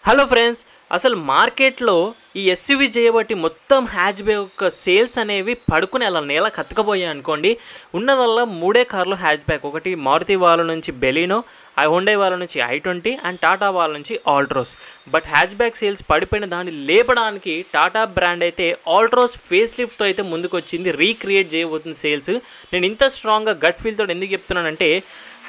Hello friends, అసలు మార్కెట్లో ఈ ఎస్యూవీ చేయబట్టి మొత్తం హ్యాచ్ బ్యాక్ యొక్క సేల్స్ అనేవి పడుకుని అలా నేల కత్తుకపోయాయి అనుకోండి. ఉన్నదల్లా మూడే కార్లు హ్యాచ్ బ్యాక్. ఒకటి మారుతి వాళ్ళ నుంచి బెలినో, హుండై వాళ్ళ నుంచి i20 అండ్ టాటా వాళ్ళ నుంచి Altroz. But hatch back sales పడిపోయిన దాన్ని లేపడానికి టాటా బ్రాండ్ అయితే ఆల్ట్రోస్ ఫేస్ లిఫ్ట్తో అయితే ముందుకు వచ్చింది, రీక్రియేట్ చేయబోతుంది సేల్స్. నేను ఇంత స్ట్రాంగ్గా గట్ ఫీల్తో ఎందుకు చెప్తున్నానంటే,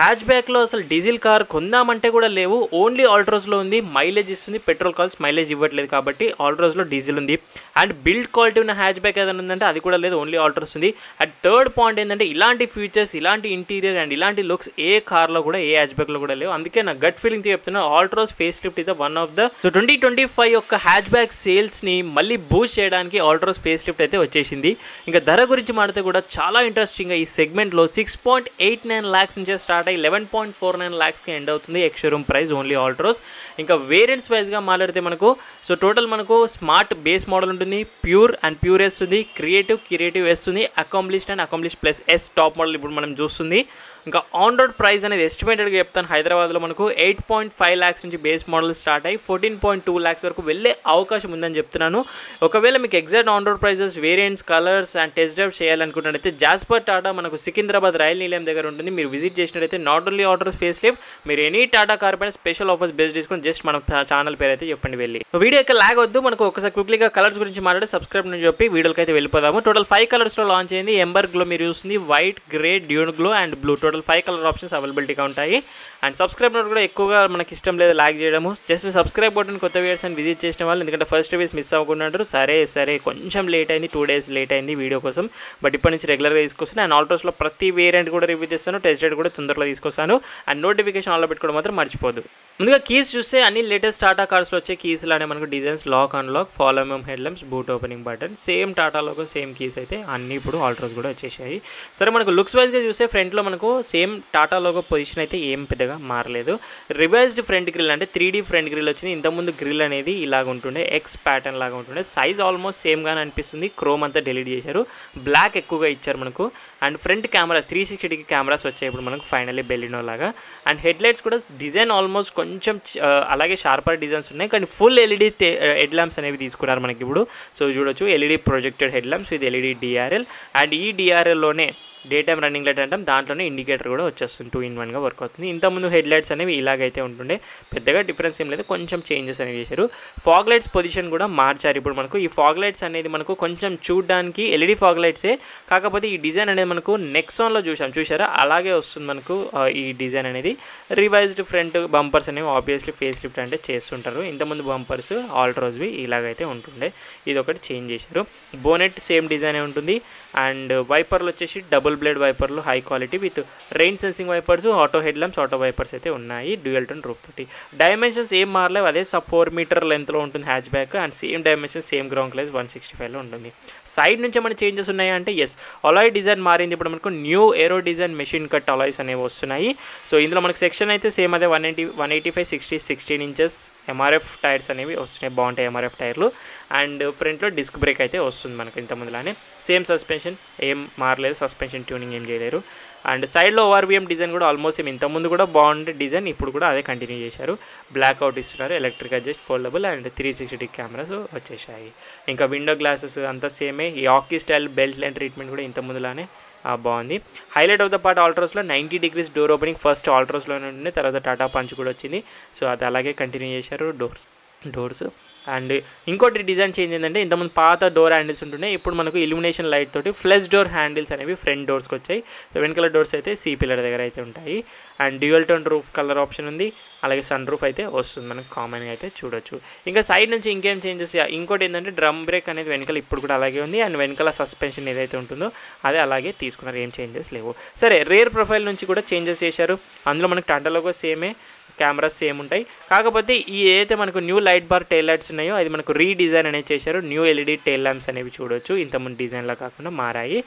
హ్యాచ్ బ్యాక్లో అసలు డీజిల్ కార్ కొందామంటే కూడా లేవు, ఓన్లీ ఆల్ట్రోస్లో ఉంది. మైలేజ్ ఇస్తుంది, పెట్రోల్ కార్స్ మైలేజ్ ఇవ్వట్లేదు కాబట్టి ఆల్ట్రోస్లో డీజిల్ ఉంది. అండ్ బిల్డ్ క్వాలిటీ ఉన్న హ్యాచ్ బ్యాక్ ఏదైనా ఉందంటే అది కూడా లేదు, ఓన్లీ ఆల్ట్రోస్ ఉంది. అండ్ థర్డ్ పాయింట్ ఏంటంటే, ఇలాంటి ఫీచర్స్, ఇలాంటి ఇంటీరియర్ అండ్ ఇలాంటి లుక్స్ ఏ కార్లో కూడా, ఏ హ్యాచ్ బ్యాక్లో కూడా లేవు. అందుకే నా గట్ ఫీలింగ్తో చెప్తున్నా, Altroz face lift is one of the 2025 యొక్క హ్యాచ్ బ్యాక్ సేల్స్ని మళ్ళీ బూస్ట్ చేయడానికి ఆల్ట్రోస్ ఫేస్ లిఫ్ట్ అయితే వచ్చేసింది. ఇంకా ధర గురించి మాడితే కూడా చాలా ఇంట్రెస్టింగ్గా ఈ సెగ్మెంట్లో 6.89 lakhs నుంచే స్టార్ట్ 11.49 lakhsకి ఎండ్ అవుతుంది ex showroom price only Altroz. ఇంకా వేరియంట్స్ వైజ్గా మాట్లాడితే మనకు టోటల్ మనకు స్మార్ట్ బేస్ మోడల్ ఉంటుంది, ప్యూర్ అండ్ ప్యూర్ ఎస్ ఉంది, క్రియేటివ్ ఎస్ ఉంది, accomplished and accomplished plus S top model ఇప్పుడు మనం చూస్తుంది. ఇంకా ఆన్ రోడ్ ప్రైస్ అనేది ఎస్టిమేటెడ్గా చెప్తాను, హైదరాబాద్లో మనకు 8.5 lakhs నుంచి బేస్ మోడల్ స్టార్ట్ అయ్యి 14.2 lakhs వరకు వెళ్ళే అవకాశం ఉందని చెప్తున్నాను. ఒకవేళ మీకు exact on road prices, variants, colours and test drive చేయాలనుకున్నట్టయితే జాస్పర్ టాటా మనకు సికింద్రాబాద్ రైల్ నిలయం దగ్గర ఉంటుంది. మీరు విజిట్ చేసినట్టయితే not only Altroz facelift, మీరు ఎనీ టాటా కార్ పైన స్పెషల్ ఆఫర్స్ బేస్ చేసుకుని జస్ట్ మన ఛానల్ పేరు అయితే చెప్పండి వెళ్ళి. వీడియో యొక్క లాగ్ వద్దు, మనకు ఒకసారి క్విక్లీగా కలర్స్ గురించి మాట్లాడి సబ్స్క్రైబ్ అని చెప్పి వీడియోకి అయితే వెళ్ళిపోదాము. టోటల్ 5 కలర్స్లో లాంచ్ అయింది. ఎంబర్ గ్లో మీరు చూస్తుంది, white, grey, dune glow and blue. Total 5 colour options అవైలబిలిటీగా ఉంటాయి. అండ్ సబ్స్క్రైబ్ నోట్ కూడా ఎక్కువగా మనకి ఇష్టం లేదు లాగ్ చేయడము. జస్ట్ సబ్స్క్రైబ్ బటన్ కొత్త వీడియోస్ అని విజిట్ చేసిన వాళ్ళు, ఎందుకంటే ఫస్ట్ రివ్యూస్ మిస్ అవ్వకుండా. సరే కొంచెం లేట్ అయింది, 2 days లేట్ అయింది వీడియో కోసం, బట్ ఇప్పటి నుంచి రెగ్యులర్గా తీసుకొస్తాను. అండ్ ఆల్ట్రోస్లో ప్రతి వేరియంట్ కూడా రివ్యూ చేస్తాను, టెస్ట్ రైడ్ కూడా తొందరలో తీసుకొస్తాను. అండ్ నోటిఫికేషన్ ఆన్లో పెట్టుకోవడం మాత్రం మర్చిపోదు. ముందుగా కీస్ చూస్తే అన్ని లేటెస్ట్ టాటా కార్స్లో వచ్చే కీస్ లానే మనకు designs, lock unlock, follow me head lamps, boot opening button, same టాటాలో సేమ్ కీస్ అయితే అన్ని ఇప్పుడు ఆల్ట్రోస్ కూడా వచ్చేసాయి. సరే, మనకు లుక్స్ వైజ్గా చూస్తే ఫ్రంట్లో మనకు సేమ్ టాటా లోగో పొజిషన్ అయితే ఏం పెద్దగా మారలేదు. రివైజ్డ్ ఫ్రంట్ గ్రిల్ అంటే 3D ఫ్రంట్ గ్రిల్ వచ్చింది. ఇంతకుముందు గ్రిల్ అనేది ఇలాగ ఉంటుండే, ఎక్స్ ప్యాటర్న్ లాగా ఉంటుండే. సైజ్ ఆల్మోస్ట్ సేమ్గానే అనిపిస్తుంది. క్రోమ్ అంతా డిలీట్ చేశారు, బ్లాక్ ఎక్కువగా ఇచ్చారు మనకు. అండ్ ఫ్రంట్ కెమెరాస్ 360 కెమెరాస్ వచ్చాయి ఇప్పుడు మనకు ఫైనల్లీ బెలినో లాగా. అండ్ హెడ్ లైట్స్ కూడా డిజైన్ ఆల్మోస్ట్ కొంచెం అలాగే షార్పర్ డిజైన్స్ ఉన్నాయి, కానీ ఫుల్ ఎల్ఈడి హెడ్ ల్యాంప్స్ అనేవి తీసుకున్నారు మనకి ఇప్పుడు. సో చూడొచ్చు, LED projected head lamps with LED DRL. And ఈ డిఆర్ఎల్లోనే డే టైమ్ రన్నింగ్ లైట్ అంటాం, దాంట్లోనే ఇండికేటర్ కూడా వచ్చేస్తుంది, 2-in-1గా వర్క్ అవుతుంది. ఇంతకుముందు హెడ్ లైట్స్ అనేవి ఇలాగైతే ఉంటుండే, పెద్దగా డిఫరెన్స్ ఏం లేదు, కొంచెం చేంజెస్ అనేవి చేశారు. ఫాగ్ లైట్స్ పొజిషన్ కూడా మార్చారు ఇప్పుడు మనకు. ఈ ఫాగ్ లైట్స్ అనేది మనకు కొంచెం చూడడానికి ఎల్ఈడి ఫాగ్ లైట్సే, కాకపోతే ఈ డిజైన్ అనేది మనకు నెక్సాన్లో చూసారా, అలాగే వస్తుంది మనకు ఈ డిజైన్ అనేది. రివైజ్డ్ ఫ్రంట్ బంపర్స్ అనేవి ఆబ్వియస్లీ ఫేస్ లిఫ్ట్ అంటే చేస్తుంటారు. ఇంతకుముందు బంపర్స్ ఆల్ట్రోస్వి ఇలాగైతే ఉంటుండే, ఇది ఒకటి చేంజ్ చేశారు. బోనెట్ సేమ్ డిజైనే ఉంటుంది. అండ్ వైపర్లు వచ్చేసి డబుల్ బ్లేడ్ వైపర్లు, high quality with rain sensing wipers, auto head lamps, auto wipers అయితే ఉన్నాయి. డ్యూయల్ టోన్ రూఫ్ తోటి. డైమెన్షన్స్ ఏం మారలేవు, అదే 4 meter లెంత్లో ఉంటుంది hatchback. And same dimensions, same ground clearance 165లో ఉంటుంది. సైడ్ నుంచి ఏమైనా చేంజెస్ ఉన్నాయా అంటే ఎస్, అలాయ్ డిజైన్ మారింది. ఇప్పుడు మనకు న్యూ ఏరో డిజైన్ మెషిన్ కట్ అలాయ్స్ అనేవి వస్తున్నాయి. సో ఇందులో మనకు సెక్షన్ అయితే సేమ్ అదే 185, 60, 16 inches ఎంఆర్ఎఫ్ టైర్స్ అనేవి వస్తున్నాయి, బాగుంటాయి ఎంఆర్ఎఫ్ టైర్లు. అండ్ ఫ్రంట్లో డిస్క్ బ్రేక్ అయితే వస్తుంది మనకు ఇంతకుముందులానే. సేమ్ సస్పెన్షన్ ఏం మారలేదు, సస్పెన్షన్ ట్యూనింగ్ ఏం చేయలేరు. అండ్ సైడ్లో ఓఆర్వీఎం డిజైన్ కూడా ఆల్మోస్ట్ సేమ్, ఇంతకుముందు కూడా బాగుండే డిజైన్, ఇప్పుడు కూడా అదే కంటిన్యూ చేశారు. బ్లాక్ అవుట్ ఇస్తున్నారు, electric adjust, foldable and 360 cameras వచ్చేసాయి. ఇంకా విండో గ్లాసెస్ అంతా సేమే. ఈ hockey style belt line treatment కూడా ఇంతకుముందులానే బాగుంది. హైలైట్ ఆఫ్ ద పార్ట్ ఆల్ట్రోస్లో 90 degrees డోర్ ఓపెనింగ్ ఫస్ట్ ఆల్ట్రోస్లోనే ఉంటుంది, తర్వాత టాటా పంచ్ కూడా వచ్చింది. సో అది అలాగే కంటిన్యూ చేశారు డోర్స్. అండ్ ఇంకోటి డిజైన్ చేంజ్ ఏంటంటే, ఇంతకుముందు పాత డోర్ హ్యాండిల్స్ ఉంటున్నాయి, ఇప్పుడు మనకు ఇల్యూమినేషన్ లైట్ తోటి ఫ్లెష్ డోర్ హ్యాండిల్స్ అనేవి ఫ్రంట్ డోర్స్కి వచ్చాయి. వెనకాల డోర్స్ అయితే సి పిల్లర్ దగ్గర అయితే ఉంటాయి. And dual tone roof colour option ఉంది, అలాగే సన్ రూఫ్ అయితే వస్తుంది మనకు కామన్గా అయితే చూడొచ్చు. ఇంకా సైడ్ నుంచి ఇంకేం చేంజెస్, ఇంకోటి ఏంటంటే డ్రమ్ బ్రేక్ అనేది వెనకాల ఇప్పుడు కూడా అలాగే ఉంది. అండ్ వెనకాల సస్పెన్షన్ ఏదైతే ఉంటుందో అదే అలాగే తీసుకున్నారు, ఏం చేంజెస్ లేవు. సరే, రేర్ ప్రొఫైల్ నుంచి కూడా చేంజెస్ చేశారు. అందులో మనకు టాటా లోగో సేమే, కెమెరాస్ సేమ్ ఉంటాయి, కాకపోతే ఈ ఏదైతే మనకు new light bar tile lights ఉన్నాయో అది మనకు రీడిజైన్ అనేది చేశారు. న్యూ ఎల్ఈడి టైల్ ల్యాంప్స్ అనేవి చూడొచ్చు, ఇంతకుముందు డిజైన్లో కాకుండా మారాయి.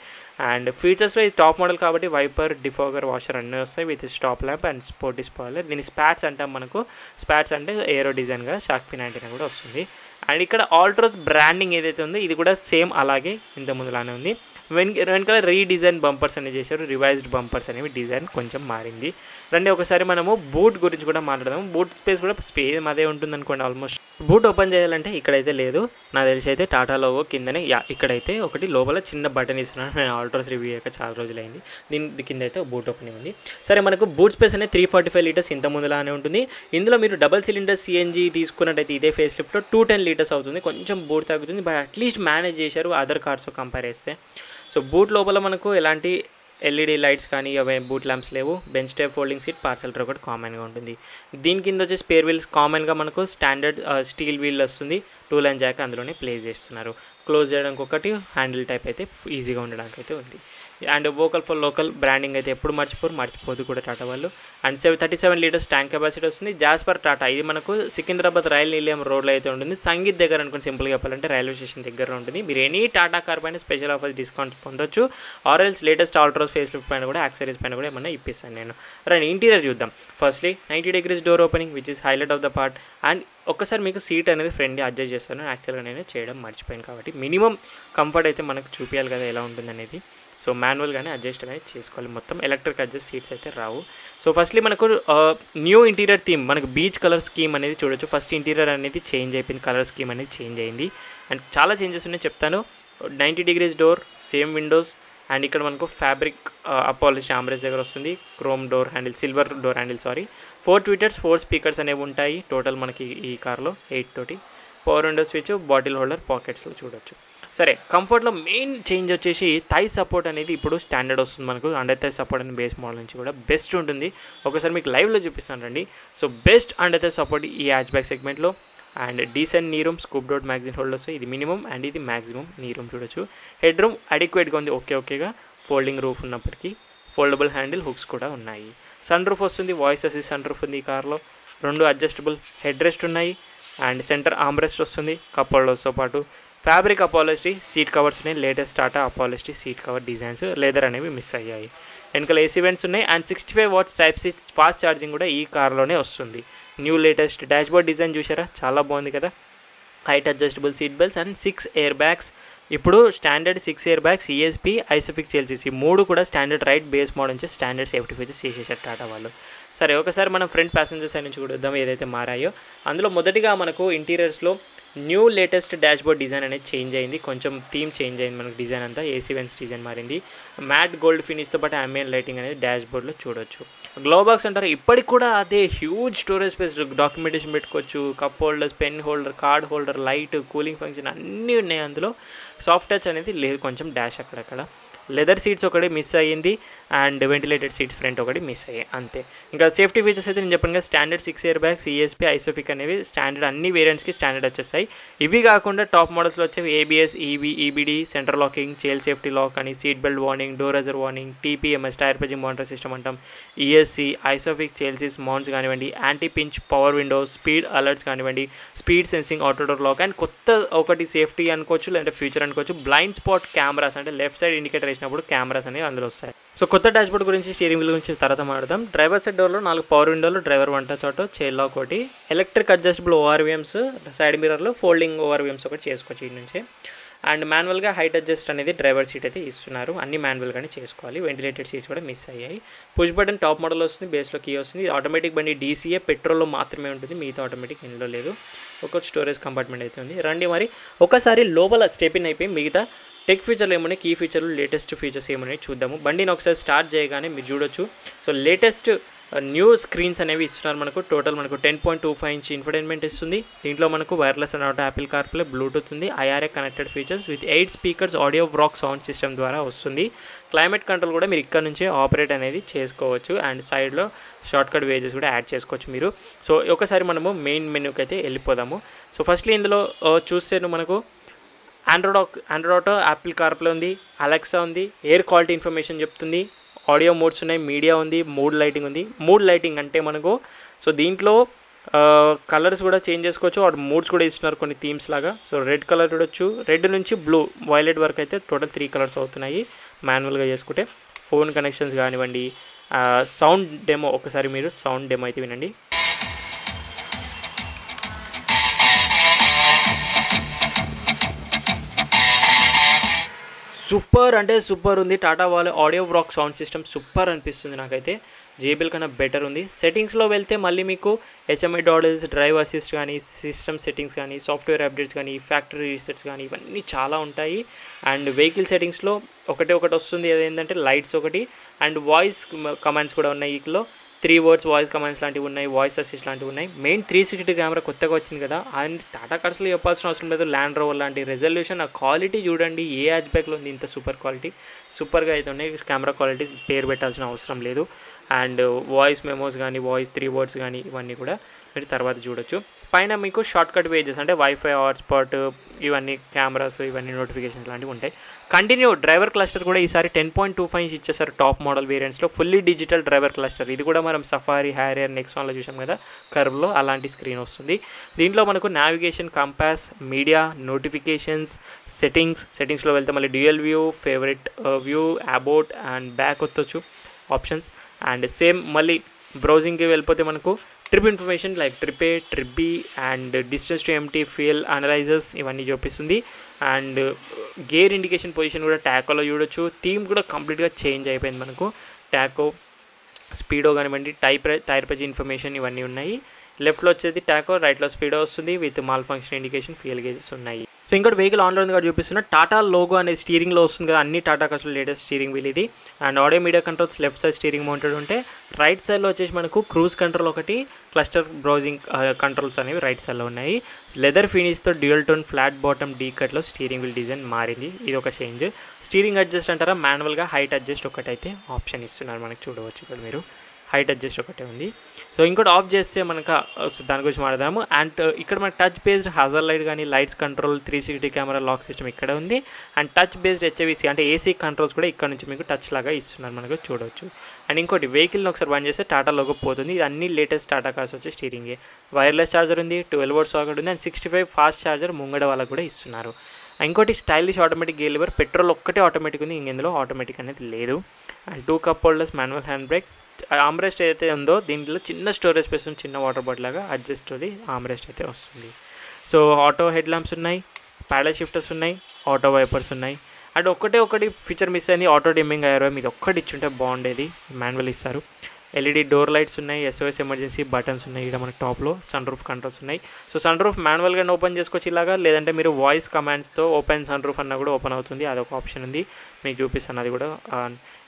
అండ్ ఫీచర్స్లో ఇది టాప్ మోడల్ కాబట్టి వైపర్, డిఫాగర్, వాషర్ అన్నీ వస్తాయి with stop lamp and sporty spoiler. దీని స్పాట్స్ అంటాం మనకు, స్పాట్స్ అంటే ఏరో డిజైన్గా షార్క్ ఫిన్ యాంటీనా కూడా వస్తుంది. అండ్ ఇక్కడ ఆల్ట్రోస్ బ్రాండింగ్ ఏదైతే ఉందో ఇది కూడా సేమ్ అలాగే ఇంతకుముందులానే ఉంది. వెనకాల రీడిజైన్ బంపర్స్ అనేవి చేశారు, రివైజ్డ్ బంపర్స్ అనేవి డిజైన్ కొంచెం మారింది. రండి ఒకసారి మనము బూట్ గురించి కూడా మాట్లాడదాము. బూట్ స్పేస్ కూడా సేమ్ అదే ఉంటుంది అనుకోండి. ఆల్మోస్ట్ బూట్ ఓపెన్ చేయాలంటే ఇక్కడైతే లేదు, నాకు తెలిసి అయితే టాటా లోగో కిందనే ఇక్కడైతే ఒకటి లోపల చిన్న బటన్ ఇస్తున్నాను. నేను ఆల్ట్రోస్ రివ్యూ అయ్యాక చాలా రోజులైంది. దీని కింద అయితే బూట్ ఓపెనింగ్ ఉంది. సరే, మనకు బూట్ స్పేస్ అనేది 345 లీటర్స్ ఇంత ముందులానే ఉంటుంది. ఇందులో మీరు డబల్ సిలిండర్ సిఎన్జీ తీసుకున్నట్టయితే ఇదే ఫేస్ లిఫ్ట్లో 210 లీటర్స్ అవుతుంది. కొంచెం బూట్ తగ్గుతుంది, బట్ అట్లీస్ట్ మేనేజ్ చేశారు అదర్ కార్స్ కంపేర్ చేస్తే. సో బూట్ లోపల మనకు ఎలాంటి ఎల్ఈడి లైట్స్ కానీ అవి బూట్ ల్యాంప్స్ లేవు. Bench type folding seat, parcel tray ఒకటి కామన్గా ఉంటుంది. దీని కింద వచ్చే స్పేర్ వీల్స్ కామన్గా మనకు స్టాండర్డ్ స్టీల్ వీల్ వస్తుంది. 2 లైన్ జాక్ అందులోనే ప్లేస్ చేస్తున్నారు. క్లోజ్ చేయడానికి ఒకటి హ్యాండిల్ టైప్ అయితే ఈజీగా ఉండడానికి అయితే ఉంది. And vocal for local branding అయితే ఎప్పుడు మర్చిపోదు కూడా టాటా వాళ్ళు. అండ్ 37 లీటర్స్ ట్యాంక్ కెపాసిటీ వస్తుంది. జాస్పర్ టాటా, ఇది మనకు సికింద్రాబాద్ రైల్ నిలయం రోడ్లో అయితే ఉంటుంది. సంగీత్ దగ్గర అనుకుని సింపుల్గా చెప్పాలంటే రైల్వే స్టేషన్ దగ్గర ఉంటుంది. మీరు ఎనీ టాటా కార్ పైన స్పెషల్ ఆఫర్స్ డిస్కౌంట్స్ పొందొచ్చు. ఆర్ఎల్స్ లేటెస్ట్ ఆల్ట్రోస్ ఫేస్ లిఫ్ట్ పైన కూడా యాక్సరీస్ పైన కూడా ఏమన్నా ఇప్పిస్తాను నేను. రండి ఇంటీరియర్ చూద్దాం. Firstly 90 degrees door opening which is highlight of the part. And ఒక్కసారి మీకు సీట్ అనేది ఫ్రెండ్లీ అడ్జస్ట్ చేస్తాను. యాక్చువల్గా నేను చేయడం మర్చిపోయాను కాబట్టి మినిమం కంఫర్ట్ అయితే మనకు చూపించాలి కదా ఎలా ఉంటుంది అనేది. సో మాన్యువల్గానే అడ్జస్ట్ అనేది చేసుకోవాలి. మొత్తం ఎలక్ట్రిక్ అడ్జస్ట్ సీట్స్ అయితే రావు. సో ఫస్ట్లీ మనకు న్యూ ఇంటీరియర్ థీమ్, మనకు బీచ్ కలర్ స్కీమ్ అనేది చూడొచ్చు. ఫస్ట్ ఇంటీరియర్ అనేది చేంజ్ అయిపోయింది, కలర్ స్కీమ్ అనేది చేంజ్ అయింది. అండ్ చాలా చేంజెస్ ఉన్నాయి చెప్తాను. 90 degrees door, same windows. And ఇక్కడ మనకు ఫ్యాబ్రిక్ అపాలిష్డ్ ఆమ్రెస్ దగ్గర వస్తుంది. Chrome door handle, silver door handle 4 tweeters, 4 speakers అనేవి ఉంటాయి టోటల్ మనకి ఈ కార్లో 8 తోటి. Power window switch, bottle holder, పాకెట్స్లో చూడొచ్చు. సరే, కంఫర్ట్లో మెయిన్ చేంజ్ వచ్చేసి థై సపోర్ట్ అనేది ఇప్పుడు స్టాండర్డ్ వస్తుంది మనకు. అండర్ థై సపోర్ట్ అనేది బేస్ మోడల్ నుంచి కూడా బెస్ట్ ఉంటుంది. ఒకసారి మీకు లైవ్లో చూపిస్తాను రండి. So best under thigh support ఈ హ్యాచ్ బ్యాక్ సెగ్మెంట్లో. And decent knee room, scooped out magazine holders, ఇది మినిమం అండ్ ఇది మ్యాక్సిమం నీ రూమ్ చూడొచ్చు. హెడ్ రూమ్ అడిక్వేట్గా ఉంది, ఓకేగా. ఫోల్డింగ్ రూఫ్ ఉన్నప్పటికీ ఫోల్డబుల్ హ్యాండిల్ హుక్స్ కూడా ఉన్నాయి. సన్ రూఫ్ వస్తుంది, వాయిస్ అసిస్ట్ సన్ రూఫ్ ఉంది ఈ కార్లో. 2 అడ్జస్టబుల్ హెడ్ రెస్ట్ ఉన్నాయి. అండ్ సెంటర్ ఆర్మ్రెస్ట్ వస్తుంది కప్ హోల్డర్స్తో పాటు. ఫ్యాబ్రిక్ అపాలిస్టీ సీట్ కవర్స్ ఉన్నాయి. Latest Tata upholstery seat cover designs, leather అనేవి మిస్ అయ్యాయి. వెనకాల ఏసీ వెంట్స్ ఉన్నాయి. And 65 watts type C fast charging కూడా ఈ కార్లోనే వస్తుంది. న్యూ లేటెస్ట్ డాష్బోర్డ్ డిజైన్ చూసారా, చాలా బాగుంది కదా. Height adjustable seat belts and 6 air bags. ఇప్పుడు standard 6 air bags, ESP, ISOFIX, LCC 3 కూడా స్టాండర్డ్ రైట్ బేస్ మోడల్ నుంచి స్టాండర్డ్ సేఫ్టీ ఫీచర్స్ చేసేసారు టాటా వాళ్ళు. సరే, ఒకసారి మనం ఫ్రంట్ ప్యాసింజర్ సైడ్ నుంచి కూడా వద్దాం ఏదైతే మారాయో. అందులో మొదటిగా మనకు ఇంటీరియర్స్లో న్యూ లేటెస్ట్ డాష్బోర్డ్ డిజైన్ అనేది చేంజ్ అయింది. కొంచెం థీమ్ చేంజ్ అయింది మనకు. డిజైన్ అంతా ఏసీ వెంట్స్ డిజైన్ మారింది. మ్యాట్ గోల్డ్ ఫినిష్తో పాటు అంబియన్ లైటింగ్ అనేది డాష్బోర్డ్లో చూడొచ్చు. గ్లో బాక్స్ అంటారు, ఇప్పటికి కూడా అదే హ్యూజ్ స్టోరేజ్ స్పేస్, డాక్యుమెంటేషన్ పెట్టుకోవచ్చు, cup holders, pen holder, card holder, light, cooling function అన్నీ ఉన్నాయి అందులో. సాఫ్ట్ టచ్ అనేది లేదు, కొంచెం డాష్ అక్కడక్కడ. లెదర్ సీట్స్ ఒకటి మిస్ అయ్యింది. అండ్ వెంటిలేటెడ్ సీట్స్ ఫ్రంట్ ఒకటి మిస్ అయ్యాయి అంతే. ఇంకా సేఫ్టీ ఫీచర్స్ అయితే నేను చెప్పాను కదా, స్టాండర్డ్ 6 ఎయిర్ బ్యాగ్స్, ఈఎస్పీ, ఐసోఫిక్ అనేవి స్టాండర్డ్ అన్ని వేరియంట్స్కి స్టాండర్డ్ వచ్చేస్తాయి. ఇవి కాకుండా టాప్ మోడల్స్లో వచ్చేవి ABS, EBD, centre locking, child safety lock అని, seat belt warning, door ajar warning, TPMS tyre pressure monitor system అంటాం, ఈఎస్సీ, ఐసోఫిక్, చైల్డ్సిస్ మౌంట్స్ కానివ్వండి, anti pinch power windows, speed alerts కానివ్వండి, speed sensing, auto door lock. And కొత్త ఒకటి safety అనుకోవచ్చు, లేదంటే future అనుకోవచ్చు, blind spot cameras, అంటే left side indicator వేసినప్పుడు కెమెరాస్ అనేవి అందులో వస్తాయి. సో కొత్త డాష్బోర్డ్ గురించి, స్టీరింగ్ వీల్ గురించి తర్వాత మాట్లాడదాం. డ్రైవర్ సైడ్ డోర్లో 4 పవర్ విండోలు, డ్రైవర్ వంట చోట, చైర్ లాక్ ఒకటి, ఎలక్ట్రిక్ అడ్జస్టబుల్ ఓఆర్వీఎమ్స్, సైడ్ మిర్రర్లో ఫోల్డింగ్ ఓఆర్వీఎమ్స్ ఒకటి చేసుకోవచ్చు ఈ నుంచి. అండ్ మాన్యువల్గా హైట్ అడ్జస్ట్ అనేది డ్రైవర్ సీట్ అయితే ఇస్తున్నారు, అన్ని మాన్యువల్గానే చేసుకోవాలి. వెంటిలేటెడ్ సీట్స్ కూడా మిస్ అయ్యాయి. పుష్ బటన్ టాప్ మోడల్ వస్తుంది, బేస్లో కీ వస్తుంది. ఆటోమేటిక్ బండి డీసీఏ, పెట్రోల్లో మాత్రమే ఉంటుంది, మిగతా ఆటోమేటిక్ ఇందులో లేదు. ఒక స్టోరేజ్ కంపార్ట్మెంట్ అయితే ఉంది. రండి మరి ఒకసారి లోపల స్టెపిన్ అయిపోయి మిగతా టెక్ ఫీచర్లు ఏమున్నాయి, కీ ఫీచర్లు, లేటెస్ట్ ఫీచర్స్ ఏమున్నాయి చూద్దాము. బండిని ఒకసారి స్టార్ట్ చేయగానే మీరు చూడొచ్చు. సో లేటెస్ట్ న్యూ స్క్రీన్స్ అనేవి ఇస్తున్నారు మనకు. టోటల్ మనకు 10.25 inch ఇన్ఫర్టైన్మెంట్ ఇస్తుంది. దీంట్లో మనకు wireless and auto, Apple CarPlay, Bluetooth ఉంది, IRA connected features with 8 speakers, audio works sound system ద్వారా వస్తుంది. క్లైమేట్ కంట్రోల్ కూడా మీరు ఇక్కడ నుంచే ఆపరేట్ అనేది చేసుకోవచ్చు. అండ్ సైడ్లో షార్ట్కట్ వేజెస్ కూడా యాడ్ చేసుకోవచ్చు మీరు. సో ఒకసారి మనము మెయిన్ మెనూకి అయితే వెళ్ళిపోదాము. సో ఫస్ట్లీ ఇందులో చూస్తే మనకు ఆండ్రాయిడ్ ఆటో, యాపిల్ కార్ప్లే ఉంది, అలెక్సా ఉంది, ఎయిర్ క్వాలిటీ ఇన్ఫర్మేషన్ చెప్తుంది, ఆడియో మోడ్స్ ఉన్నాయి, మీడియా ఉంది, మూడ్ లైటింగ్ ఉంది. మూడ్ లైటింగ్ అంటే మనకు సో దీంట్లో కలర్స్ కూడా చేంజ్ చేసుకోవచ్చు, వాటి మూడ్స్ కూడా ఇస్తున్నారు కొన్ని థీమ్స్ లాగా. సో రెడ్ కలర్ చూడొచ్చు, రెడ్ నుంచి బ్లూ, వైలెట్ వరకు అయితే టోటల్ 3 కలర్స్ అవుతున్నాయి మాన్యువల్గా చేసుకుంటే. ఫోన్ కనెక్షన్స్ కానివ్వండి, సౌండ్ డెమో, ఒకసారి మీరు సౌండ్ డెమో అయితే వినండి. సూపర్ అంటే సూపర్ ఉంది. టాటా వాళ్ళ audio works sound system super అనిపిస్తుంది నాకైతే. జేబీఎల్ కన్నా బెటర్ ఉంది. సెట్టింగ్స్లో వెళ్తే మళ్ళీ మీకు హెచ్ఎంఐ డాడల్స్, డ్రైవ్ అసిస్ట్ కానీ, సిస్టమ్ సెట్టింగ్స్ కానీ, సాఫ్ట్వేర్ అప్డేట్స్ కానీ, ఫ్యాక్టరీ రీసెట్స్ కానీ ఇవన్నీ చాలా ఉంటాయి. అండ్ వెహికల్ సెట్టింగ్స్లో ఒకటి వస్తుంది, అదేంటంటే లైట్స్ ఒకటి, అండ్ వాయిస్ కమాండ్స్ కూడా ఉన్నాయి. వీటిలో 3 words వాయిస్ కమాండ్స్ లాంటివి ఉన్నాయి, వాయిస్ అసిస్ట్ లాంటివి ఉన్నాయి. మెయిన్ 360 కెమెరా కొత్తగా వచ్చింది కదా, అండ్ టాటా కార్స్లో చెప్పాల్సిన అవసరం లేదు. ల్యాండ్ రోవర్ లాంటి రెజల్యూషన్, ఆ క్వాలిటీ చూడండి, ఏ హ్యాచ్ బ్యాక్లో ఉంది ఇంత సూపర్ క్వాలిటీ. సూపర్గా అయితే ఉన్నాయి. కెమెరా క్వాలిటీ పేరు పెట్టాల్సిన అవసరం లేదు. అండ్ వాయిస్ మెమోస్ కానీ, వాయిస్ 3 words కానీ ఇవన్నీ కూడా మీరు తర్వాత చూడొచ్చు. పైన మీకు షార్ట్ కట్ పేజెస్ అంటే వైఫై, హాట్స్పాట్, ఇవన్నీ కెమెరాస్, ఇవన్నీ నోటిఫికేషన్స్ లాంటివి ఉంటాయి. కంటిన్యూ డ్రైవర్ క్లస్టర్ కూడా ఈసారి 10.25 ఇంచ్ ఇచ్చేసారు టాప్ మోడల్ వేరియంట్స్లో. Fully digital driver cluster. ఇది కూడా మనం సఫారీ, హ్యారియర్, నెక్సాన్లో చూసాం కదా కర్వ్లో, అలాంటి స్క్రీన్ వస్తుంది. దీంట్లో మనకు నావిగేషన్, కంపాస్, మీడియా, నోటిఫికేషన్స్, సెట్టింగ్స్లో వెళ్తే మళ్ళీ dual view, favourite view, about and back వచ్చొచ్చు ఆప్షన్స్. అండ్ సేమ్ మళ్ళీ బ్రౌజింగ్కి వెళ్ళిపోతే మనకు trip information like trip A, trip B and distance to empty, fuel analysers ఇవన్నీ చూపిస్తుంది. అండ్ గేర్ ఇండికేషన్ పొజిషన్ కూడా టాకోలో చూడొచ్చు. థీమ్ కూడా కంప్లీట్గా చేంజ్ అయిపోయింది మనకు. టాకో, స్పీడో కానివ్వండి, టైర్ పేజ్ ఇన్ఫర్మేషన్ ఇవన్నీ ఉన్నాయి. లెఫ్ట్లో వచ్చేది టాకో, రైట్లో స్పీడో వస్తుంది with mall function indication, fuel gauges ఉన్నాయి. సో ఇంకోటి వెహికల్ ఆన్లో ఉంది కూడా చూపిస్తున్నా. టాటా లోగో అనేది స్టీరింగ్లో వస్తుంది కదా, అన్ని టాటా కార్స్లో లేటెస్ట్ స్టీరింగ్ వీల్ ఇది. And audio media controls left side steering mounted ఉంటే, రైట్ సైడ్లో వచ్చేసి మనకు క్రూజ్ కంట్రోల్ ఒకటి, క్లస్టర్ బ్రౌజింగ్ కంట్రోల్స్ అనేవి రైట్ సైడ్లో ఉన్నాయి. లెదర్ ఫినిష్తో dual tone flat bottom D కట్లో స్టీరింగ్ వీల్ డిజైన్ మారింది. ఇది ఒక చేంజ్. స్టీరింగ్ అడ్జస్ట్ అంటారా, మాన్యువల్గా హైట్ అడ్జస్ట్ ఒకటైతే ఆప్షన్ ఇస్తున్నారు మనకు, చూడవచ్చు ఇక్కడ మీరు. హైట్ అడ్జస్ట్ ఒకటే ఉంది. సో ఇంకోటి ఆఫ్ చేస్తే మనకు దాని గురించి మాట్లాడదాము. అండ్ ఇక్కడ మనకు టచ్ బేస్డ్ హజార్ లైట్ కానీ, lights control, 360 camera lock system ఇక్కడ ఉంది. అండ్ టచ్ బేస్డ్ హెచ్ఐవిసి అంటే ఏసీ కంట్రోల్స్ కూడా ఇక్కడ నుంచి మీకు టచ్ లాగా ఇస్తున్నారు మనకు, చూడవచ్చు. అండ్ ఇంకోటి వెహికల్ని ఒకసారి బంద్ చేస్తే టాటా లోగో పోతుంది. ఇది అన్ని లేటెస్ట్ టాటా కార్స్ వచ్చే స్టీరింగే. వైర్లెస్ ఛార్జర్ ఉంది, 12 volts సాకెట్ ఉంది, అండ్ 65 ఫాస్ట్ ఛార్జర్ ముంగడ వాళ్ళకు కూడా ఇస్తున్నారు. ఇంకోటి stylish automatic gear lever. Petrol ఒక్కటే ఆటోమేటిక్ ఉంది, ఇందులో ఆటోమేటిక్ అనేది లేదు. And 2 cup holders, manual hand brake. Armrest అయితే ఉందో దీంట్లో చిన్న స్టోరేజ్ స్పేస్ ఉంది, చిన్న వాటర్ బాటిల్ లాగా అడ్జస్ట్ అది ఆమ్రెస్ట్ అయితే వస్తుంది. సో ఆటో హెడ్ ల్యాంప్స్ ఉన్నాయి, ప్యాడల్ షిఫ్టర్స్ ఉన్నాయి, ఆటో వైపర్స్ ఉన్నాయి. అండ్ ఒకటి ఫీచర్ మిస్ అయింది, ఆటో డిమ్మింగ్ అయ్యారు. మీరు ఒక్కటి ఇచ్చుంటే బాగుండేది, మాన్యువల్ ఇస్తారు. ఎల్ఈడి డోర్ లైట్స్ ఉన్నాయి, ఎస్ఓఎస్ ఎమర్జెన్సీ బటన్స్ ఉన్నాయి. ఇక్కడ మనకి టాప్లో సన్ రూఫ్ కంట్రోల్స్ ఉన్నాయి. సో సన్ రూఫ్ మాన్యువల్గా ఓపెన్ చేసుకోవచ్చు ఇలాగా, లేదంటే మీరు వాయిస్ కమాండ్స్తో ఓపెన్ సన్ రూఫ్ అన్న కూడా ఓపెన్ అవుతుంది. అదొక ఆప్షన్ ఉంది, మీకు చూపిస్తాను అది కూడా.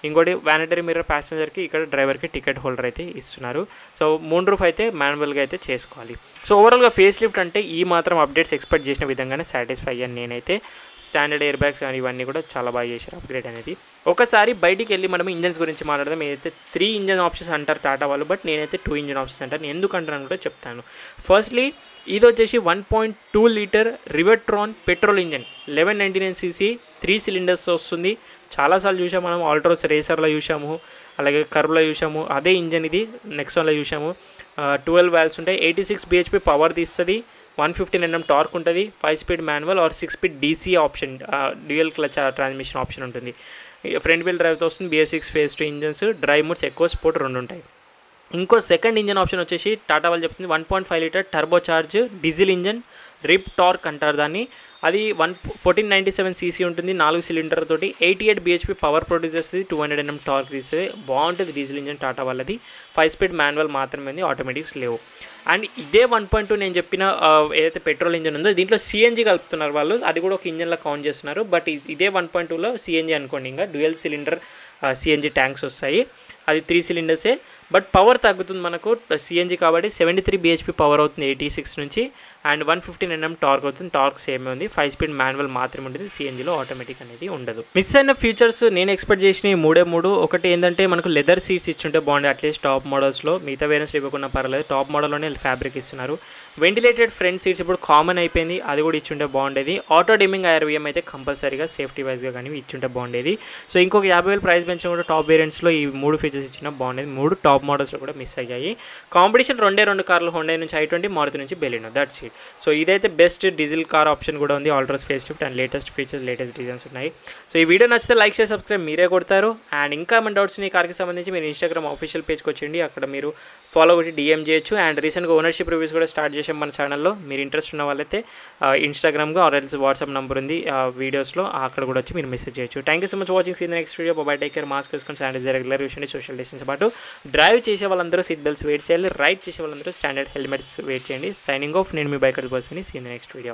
ఇంకోటి వ్యానిటరీ మిర్రర్ ప్యాసింజర్కి, ఇక్కడ డ్రైవర్కి టికెట్ హోల్డర్ అయితే ఇస్తున్నారు. సో మూన్ రూఫ్ అయితే మాన్యువల్గా అయితే చేసుకోవాలి. సో ఓవరాల్గా ఫేస్ లిఫ్ట్ అంటే ఈ మాత్రం అప్డేట్స్ ఎక్స్పెక్ట్ చేసిన విధంగానే సాటిస్ఫై అయ్యాను నేనైతే. స్టాండర్డ్ ఎయిర్ బ్యాగ్స్ కానీ ఇవన్నీ కూడా చాలా బాగా చేశారు అప్గ్రేడ్ అనేది. ఒకసారి బయటికి వెళ్ళి మనం ఇంజన్స్ గురించి మాట్లాడదాం. ఏదైతే 3 ఇంజన్ ఆప్షన్స్ అంటారు టాటా వాళ్ళు, బట్ నేనైతే 2 ఇంజన్ ఆప్షన్స్ అంటాను. ఎందుకంటాను కూడా చెప్తాను. ఫస్ట్లీ ఇది వచ్చేసి 1.2 liter Revotron petrol engine, 1199cc, 3 cylinders వస్తుంది. చాలాసార్లు చూసాము మనం, ఆల్ట్రోస్ రేసర్లో చూసాము, అలాగే కర్వ్లో చూసాము. అదే ఇంజన్ ఇది నెక్సాన్లో చూసాము. 12 valves ఉంటాయి, 86 bhp పవర్ తీస్తుంది, 115 Nm టార్క్ ఉంటుంది, 5 speed manual are 6 speed DC option, dual clutch transmission option ఉంటుంది. ఫ్రంట్ వీల్ డ్రైవ్తో వస్తుంది. BS6 phase 2 engines, drive modes, ఎక్కువ స్పోర్ట్ 2 ఉంటాయి. ఇంకో సెకండ్ ఇంజన్ ఆప్షన్ వచ్చేసి టాటా వాళ్ళు చెప్తుంది 1.5 liter turbo charge diesel engine, Revotorq అంటారు దాన్ని. అది 1497cc ఉంటుంది, 4 cylinder తోటి, 88 bhp పవర్ ప్రొడ్యూస్ చేస్తుంది, 200 Nm టార్క్ తీస్తుంది. బాగుంటుంది డీజిల్ ఇంజన్ టాటా వాళ్ళది. 5 speed మాన్యువల్ మాత్రమే ఉంది, ఆటోమేటిక్స్ లేవు. అండ్ ఇదే 1.2 నేను చెప్పిన ఏదైతే పెట్రోల్ ఇంజన్ ఉందో దీంట్లో సిఎన్జి కలుపుతున్నారు వాళ్ళు, అది కూడా ఒక ఇంజన్లో కౌంట్ చేస్తున్నారు. బట్ ఇదే 1.2లో సిఎన్జి అనుకోండి, ఇంకా డ్యూయల్ సిలిండర్ సిఎన్జి ట్యాంక్స్ వస్తాయి. అది 3 cylinders, బట్ పవర్ తగ్గుతుంది మనకు సిఎన్జి కాబట్టి. 73 bhp పవర్ అవుతుంది 86 నుంచి, అండ్ 115 Nm టార్క్ అవుతుంది. టార్క్ సేమ్ ఉంది. 5 speed మాన్యువల్ మాత్రమే ఉంటుంది, సిఎన్జిలో ఆటోమేటిక్ అనేది ఉండదు. మిస్ అయిన ఫీచర్స్ నేను ఎక్స్పెక్ట్ చేసిన 3 ఒకటి ఏంటంటే మనకు లెదర్ సీట్స్ ఇచ్చుంటే బాగుండే, అట్లీస్ట్ టాప్ మోడల్స్లో. మిగతా వేరియన్స్లో ఇవ్వకుండా పర్లేదు, టాప్ మోడల్లోనే ఫ్యాబ్రిక్ ఇస్తున్నారు. వెంటిలేటెడ్ ఫ్రంట్ సీట్స్ ఇప్పుడు కామన్ అయిపోయింది, అది కూడా ఇచ్చుంటే బాగుండేది. ఆటో డిమ్మింగ్ IRVM అయితే కంపల్సరీగా సేఫ్టీ వైజ్గా కానీ ఇచ్చుంటే బాగుండేది. సో ఇంకొక 50,000 ప్రైస్ పెంచిన కూడా టాప్ వేరియంట్స్లో ఈ 3 ఫీచర్స్ ఇచ్చినా బాగుండేది. 3 టాప్ టాప్ మోడల్స్లో కూడా మిస్ అయ్యాయి. కాంపిటీషన్ రెండు కార్లు, హుండై నుంచి i20, మారుతి నుంచి బెలినో. That's it. సో ఇదైతే బెస్ట్ డీజిల్ కార్ ఆప్షన్ కూడా ఉంది. Altroz facelift and latest features, latest designs ఉన్నాయి. సో ఈ వీడియో నచ్చితే లైక్ చేసి సబ్స్క్రైబ్ మీరే కొడతారు. అండ్ ఇంకా ఏమైనా డౌట్స్ ఈ కార్కి సంబంధించి మీరు ఇన్స్టాగ్రామ్ ఆఫీషియల్ పేజ్కి వచ్చేయండి, అక్కడ మీరు ఫాలో కొట్టి DM చేయొచ్చు. అండ్ రీసెంట్గా ఓనర్షిప్ రివ్యూస్ కూడా స్టార్ట్ చేసాం మన ఛానల్లో. మీరు ఇంట్రెస్ట్ ఉన్న వాళ్ళైతే ఇన్స్టాగ్రామ్గా ఆర్ ఎల్స్ వాట్సాప్ నెంబర్ ఉంది వీడియోస్లో, అక్కడ కూడా వచ్చి మీరు మెసేజ్ చేయొచ్చు. Thank you so much watching. See the next video. Bye. Take care. Mask వేసుకొని శానిటైజర్ రెగ్యులర్ యూస్ చేయండి. సోషల్ డిస్టెన్స్ పాటు డ్రైవ్ చేసే వాళ్ళందరూ సీట్ బెల్ట్స్ వెయిట్ చేయాలి. రైడ్ చేసే వాళ్ళందరూ స్టాండర్డ్ హెల్మెట్స్ వెయిట్ చేయండి. Signing off. నేను మీ biker person. See in the next video.